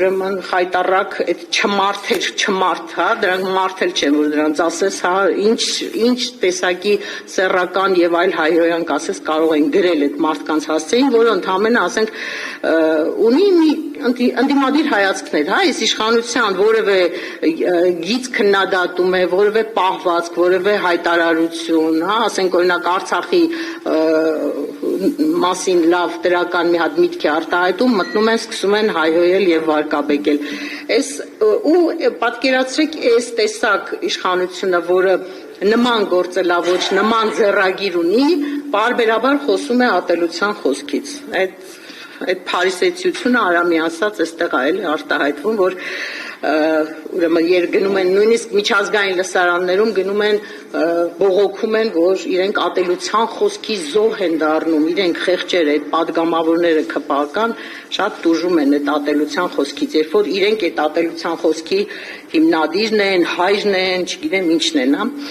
ուրեմն խայտառակ այդ չմարդ, հա, դրանք մարդ էլ չեն, որ դրանց ասես, հա, ինչ տեսակի սեռական եւ այլ հայհոյանք ասես կարող են գրել այդ մարդկանց հասցեին, որը ընդհանրապես ասենք ունի մի ընդդիմադիր հայացքներ, հա, այս իշխանության որևէ գիծ քննադատում է, որևէ պահվածք, որևէ հայտարարություն, հա, ասենք օրինակ Արցախի մասին լավ դրական մի հատ միտք է արտահայտում, մտնում են, սկսում են հայհոյել եւ վարկաբեկել։ Ու պատկերացրեք այս տեսակ իշխանությունը, որը նման գործելավոճ, նման ձեռագիր ունի, պարբերաբար խոսում է ատելության խոսքից։ Այդ փարիսեցիությունը արամի ասած այստեղ է արտահայտվում, որ ուրեմն գնում են նույնիսկ միջազգային լսարաններում գնում են բողոքում են, որ իրենք ատելության խոսքի զոհ են դառնում, իրենք խեղճեր այդ падգամավորները ԿՊԱ-կան շատ տուժում են այդ ատելության խոսքից, երբ որ իրենք այդ ատելության խոսքի հիմնադիրն են, հայրն են, չգիտեմ ինչն են, հա։